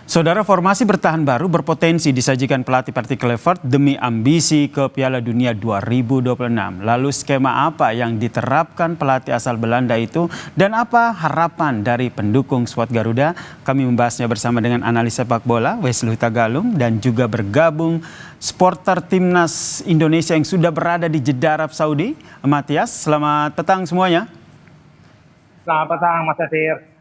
Saudara, formasi bertahan baru berpotensi disajikan pelatih Patrick Kluivert demi ambisi ke Piala Dunia 2026. Lalu skema apa yang diterapkan pelatih asal Belanda itu dan apa harapan dari pendukung skuad Garuda? Kami membahasnya bersama dengan analis sepak bola Wesley Huta Galung dan juga bergabung supporter timnas Indonesia yang sudah berada di Jeddah, Arab Saudi, Matias. Selamat petang semuanya. Selamat petang, Mas Yasir.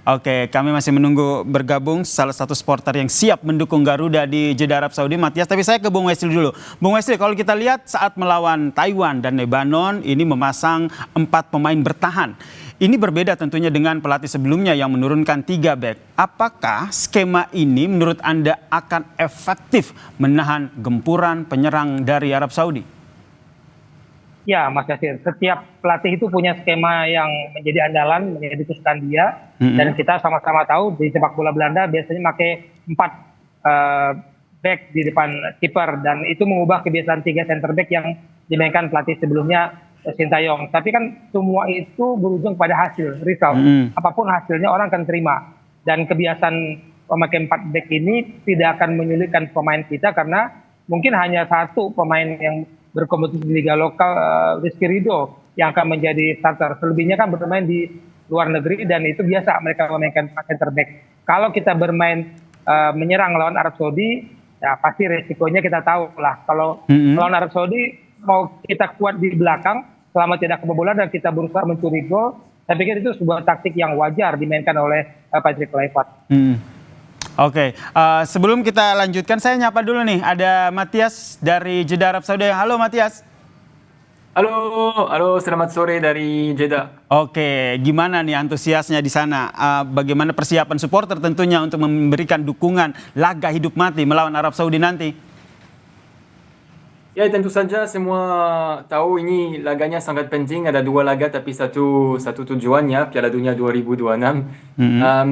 Oke, kami masih menunggu bergabung salah satu supporter yang siap mendukung Garuda di Jeddah, Arab Saudi, Matias. Tapi saya ke Bung Wesley dulu. Bung Wesley, kalau kita lihat saat melawan Taiwan dan Lebanon, ini memasang 4 pemain bertahan. Ini berbeda tentunya dengan pelatih sebelumnya yang menurunkan 3 bek. Apakah skema ini menurut Anda akan efektif menahan gempuran penyerang dari Arab Saudi? Ya, Mas Yasir, setiap pelatih itu punya skema yang menjadi andalan, menjadi kesukaan dia. Dan kita sama-sama tahu di sepak bola Belanda biasanya pakai 4 back di depan kiper. Dan itu mengubah kebiasaan 3 center back yang dimainkan pelatih sebelumnya, Sintayong. Tapi kan semua itu berujung pada hasil, result. Apapun hasilnya orang akan terima. Dan kebiasaan memakai 4 back ini tidak akan menyulitkan pemain kita karena mungkin hanya satu pemain yang berkompetisi di liga lokal, Rizky Ridho, yang akan menjadi starter. Selebihnya kan bermain di luar negeri dan itu biasa mereka memainkan center back. Kalau kita bermain menyerang lawan Arab Saudi, ya pasti resikonya kita tahu lah. Kalau lawan Arab Saudi mau kita kuat di belakang selama tidak kebobolan dan kita berusaha mencuri gol, saya pikir itu sebuah taktik yang wajar dimainkan oleh Patrick Kluivert. Oke, sebelum kita lanjutkan, saya nyapa dulu nih. Ada Matias dari Jeddah, Arab Saudi. Halo Matias. Halo, selamat sore dari Jeddah. Oke, gimana nih antusiasnya di sana? Bagaimana persiapan supporter tentunya untuk memberikan dukungan laga hidup mati melawan Arab Saudi nanti? Ya, tentu saja semua tahu ini laganya sangat penting. Ada 2 laga tapi satu tujuannya, Piala Dunia 2026.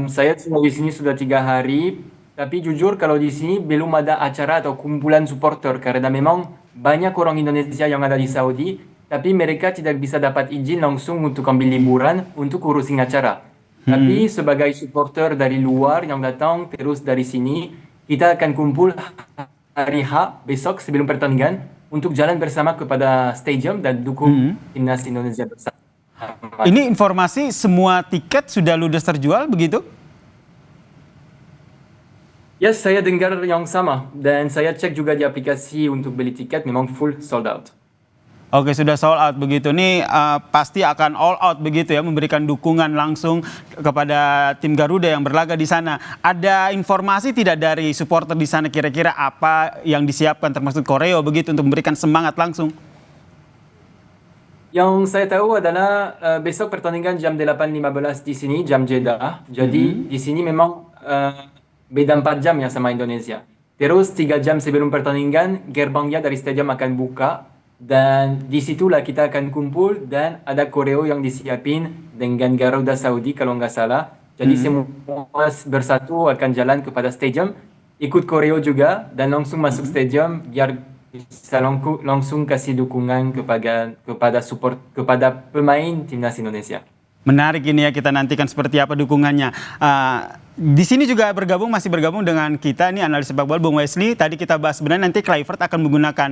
Saya di sini sudah 3 hari. Tapi jujur kalau di sini belum ada acara atau kumpulan supporter karena memang banyak orang Indonesia yang ada di Saudi. Tapi mereka tidak bisa dapat izin langsung untuk ambil liburan untuk urusin acara. Tapi sebagai supporter dari luar yang datang terus dari sini, kita akan kumpul hari H besok sebelum pertandingan untuk jalan bersama kepada stadium dan dukung timnas Indonesia bersama. Ini informasi semua tiket sudah ludes terjual begitu? Ya, saya dengar yang sama dan saya cek juga di aplikasi untuk beli tiket memang full sold out. Oke, sudah sold out begitu. Ini pasti akan all out begitu ya, memberikan dukungan langsung kepada tim Garuda yang berlaga di sana. Ada informasi tidak dari supporter di sana kira-kira apa yang disiapkan termasuk koreo begitu untuk memberikan semangat langsung? Yang saya tahu adalah besok pertandingan jam 8.15 di sini, jam Jeddah. Jadi di sini memang beda 4 jam ya sama Indonesia. Terus 3 jam sebelum pertandingan, gerbangnya dari stadion akan buka. Dan disitulah kita akan kumpul dan ada koreo yang disiapin dengan Garuda Saudi kalau nggak salah. Jadi semua bersatu akan jalan kepada stadium, ikut koreo juga dan langsung masuk stadium biar bisa langsung kasih dukungan kepada pemain timnas Indonesia. Menarik ini ya, kita nantikan seperti apa dukungannya. Di sini juga masih bergabung dengan kita nih analis sepak bola Bung Wesley. Tadi kita bahas sebenarnya nanti Kluivert akan menggunakan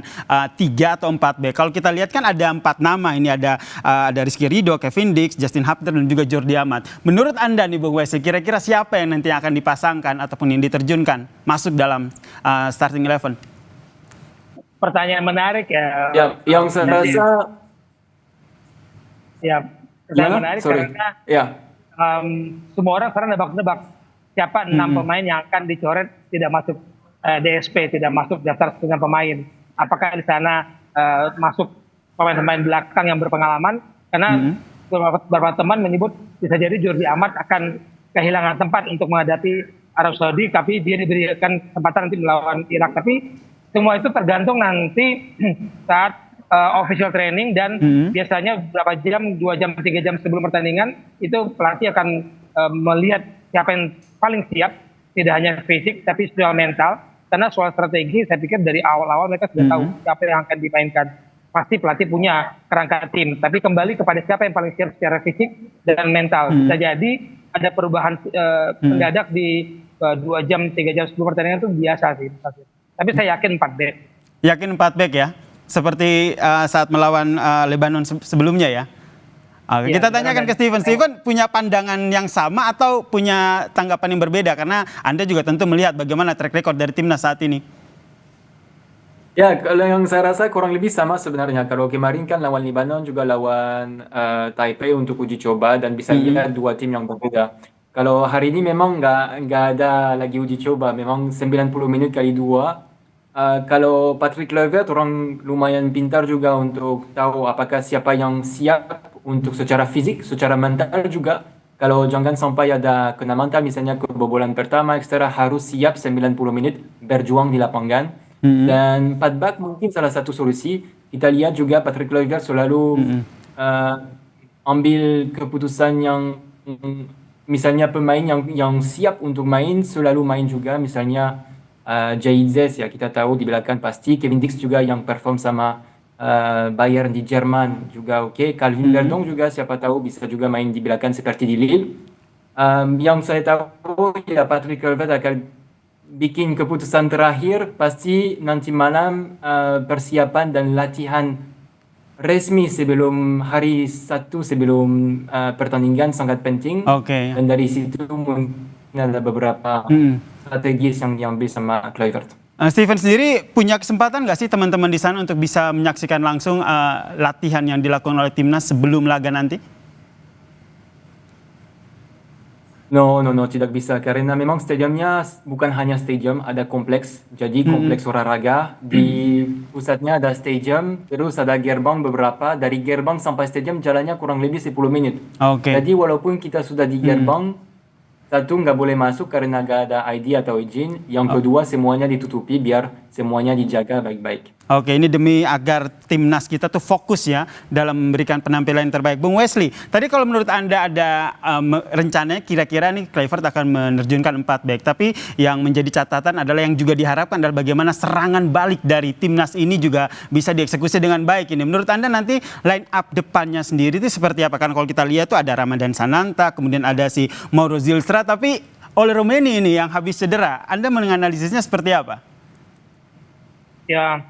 3 atau 4 back. Kalau kita lihat kan ada 4 nama. Ini ada Rizky Ridho, Kevin Dix, Justin Hapter dan juga Jordi Amat. Menurut Anda nih Bung Wesley, kira-kira siapa yang nanti akan dipasangkan ataupun yang diterjunkan masuk dalam starting 11? Pertanyaan menarik ya. Ya, yang saya rasa menarik karena semua orang sekarang nebak-nebak siapa 6 pemain yang akan dicoret tidak masuk DSP, tidak masuk daftar 9 pemain. Apakah di sana masuk pemain-pemain belakang yang berpengalaman? Karena beberapa teman menyebut bisa jadi Jordi Amat akan kehilangan tempat untuk menghadapi Arab Saudi, tapi dia diberikan kesempatan nanti melawan Irak. Tapi semua itu tergantung nanti saat official training dan biasanya beberapa jam, 2 jam, 3 jam sebelum pertandingan itu pelatih akan melihat siapa yang paling siap, tidak hanya fisik tapi juga mental. Karena soal strategi saya pikir dari awal-awal mereka sudah tahu siapa yang akan dimainkan. Pasti pelatih punya kerangka tim, tapi kembali kepada siapa yang paling siap secara fisik dan mental. Bisa jadi ada perubahan mendadak di 2 jam, 3 jam sebelum pertandingan itu biasa sih. Tapi saya yakin 4 back. Yakin 4 back ya? Seperti saat melawan Lebanon sebelumnya ya? Oke, Iya, kita tanyakan ke Steven. Steven punya pandangan yang sama atau punya tanggapan yang berbeda? Karena Anda juga tentu melihat bagaimana track record dari timnas saat ini. Ya, kalau yang saya rasa kurang lebih sama sebenarnya. Kalau kemarin kan lawan Lebanon juga lawan Taipei untuk uji coba dan bisa lihat dua tim yang berbeda. Kalau hari ini memang nggak ada lagi uji coba, memang 90 menit kali dua. Kalau Patrick Kluivert orang lumayan pintar juga untuk tahu apakah siapa yang siap untuk secara fisik, secara mental juga. Kalau jangan sampai ada kena mental, misalnya kebobolan pertama ekstra harus siap 90 menit berjuang di lapangan. Dan 4 back mungkin salah satu solusi. Kita lihat juga Patrick Kluivert selalu ambil keputusan yang misalnya pemain yang siap untuk main selalu main juga. Misalnya Jaizes ya kita tahu di belakang pasti. Kevin Dix juga yang perform sama Bayern di Jerman juga oke. Calvin Verdong juga siapa tahu bisa juga main di belakang seperti di Lille. Yang saya tahu ya Patrick Kluivert akan bikin keputusan terakhir pasti nanti malam persiapan dan latihan resmi sebelum hari Sabtu sebelum pertandingan sangat penting. Oke. Dan dari situ mungkin ada beberapa strategis yang diambil sama Kluivert. Steven sendiri punya kesempatan nggak sih teman-teman di sana untuk bisa menyaksikan langsung latihan yang dilakukan oleh timnas sebelum laga nanti? No, tidak bisa karena memang stadiumnya bukan hanya stadium, ada kompleks. Jadi kompleks olahraga di pusatnya ada stadium, terus ada gerbang beberapa. Dari gerbang sampai stadium jalannya kurang lebih 10 menit. Oke. Jadi walaupun kita sudah di gerbang, satu nggak boleh masuk karena nggak ada ID atau izin. Yang kedua semuanya ditutupi biar semuanya dijaga baik-baik. Oke, ini demi agar timnas kita tuh fokus ya dalam memberikan penampilan yang terbaik. Bung Wesley, tadi kalau menurut Anda ada rencananya kira-kira nih Kluivert akan menerjunkan 4 back. Tapi yang menjadi catatan adalah yang juga diharapkan adalah bagaimana serangan balik dari timnas ini juga bisa dieksekusi dengan baik ini. Menurut Anda nanti line up depannya sendiri itu seperti apa? Kan kalau kita lihat tuh ada Ramadan Sananta, kemudian ada si Mauro Zilstra, tapi Oli Romeni ini yang habis cedera. Anda menganalisisnya seperti apa? Ya,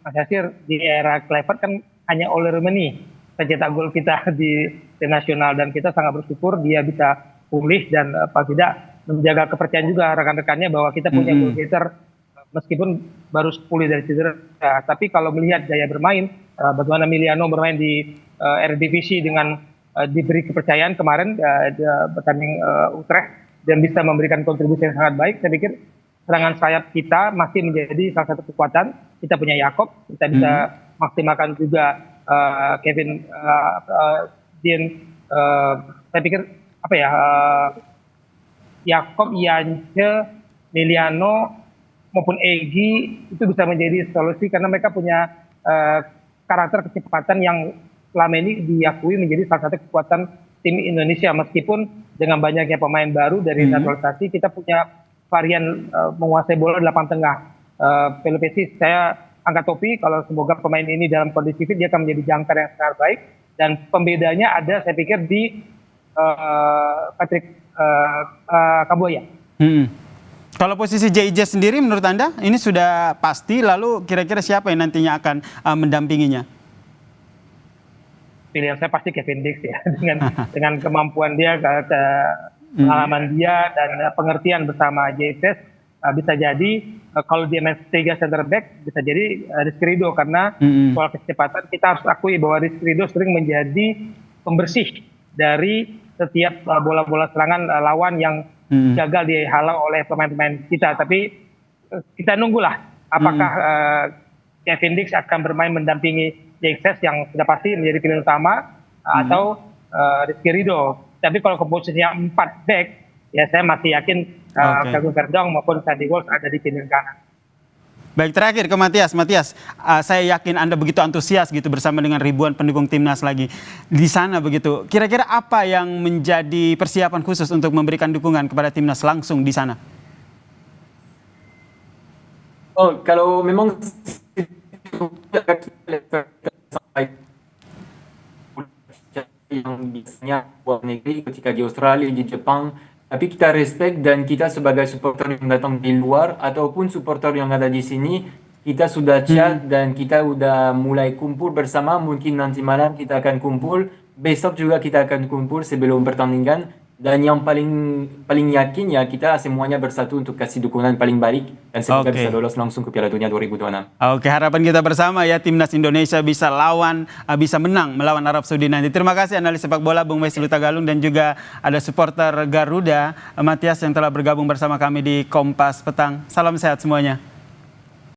Mas Yasir, di era Kluivert kan hanya Oli Romeni pencetak gol kita di tim nasional dan kita sangat bersyukur dia bisa pulih dan paling tidak menjaga kepercayaan juga rekan-rekannya bahwa kita punya goal getter meskipun baru pulih dari cedera. Tapi kalau melihat gaya bermain, bagaimana Emiliano bermain di Eredivisie dengan diberi kepercayaan kemarin bertanding Utrecht dan bisa memberikan kontribusi yang sangat baik, saya pikir serangan sayap kita masih menjadi salah satu kekuatan. Kita punya Yakob, kita bisa maksimalkan juga Kevin Dean. Saya pikir apa ya, Yakob, Yance, Emiliano maupun Egy itu bisa menjadi solusi karena mereka punya karakter kecepatan yang selama ini diakui menjadi salah satu kekuatan tim Indonesia. Meskipun dengan banyaknya pemain baru dari naturalisasi, kita punya varian menguasai bola di lapangan tengah. Pelopesi saya angkat topi kalau semoga pemain ini dalam kondisi fit dia akan menjadi jangkar yang sangat baik, dan pembedanya ada saya pikir di Patrick Kambuaya. Kalau posisi JJ sendiri menurut Anda ini sudah pasti, lalu kira-kira siapa yang nantinya akan mendampinginya? Pilihan saya pasti Kevin Dix ya, dengan kemampuan dia, pengalaman dia dan pengertian bersama JSS, bisa jadi kalau dia main 3 center back bisa jadi Rizky Ridho, karena soal kecepatan kita harus akui bahwa Rizky Ridho sering menjadi pembersih dari setiap bola-bola serangan lawan yang gagal dihalau oleh pemain-pemain kita. Tapi kita nunggulah apakah Kevin Dix akan bermain mendampingi JSS yang sudah pasti menjadi pilihan utama atau Rizky Ridho. Tapi kalau ke posisinya 4 back, ya saya masih yakin Calvin Verdong maupun Sandy Walsh ada di pilihan kanan. Baik, terakhir ke Matias. Matias, saya yakin Anda begitu antusias gitu bersama dengan ribuan pendukung timnas lagi di sana begitu. Kira-kira apa yang menjadi persiapan khusus untuk memberikan dukungan kepada timnas langsung di sana? Oh, kalau memang yang biasanya luar negeri ketika di Australia, di Jepang, Tapi kita respect dan kita sebagai supporter yang datang di luar ataupun supporter yang ada di sini, kita sudah chat dan kita udah mulai kumpul bersama. Mungkin nanti malam kita akan kumpul, besok juga kita akan kumpul sebelum pertandingan. Dan yang paling yakin ya kita semuanya bersatu untuk kasih dukungan paling baik dan semoga bisa lolos langsung ke Piala Dunia 2026. Oke, harapan kita bersama ya timnas Indonesia bisa menang melawan Arab Saudi nanti. Terima kasih analis sepak bola Bung Wesley Tagalung dan juga ada supporter Garuda Matias yang telah bergabung bersama kami di Kompas Petang. Salam sehat semuanya.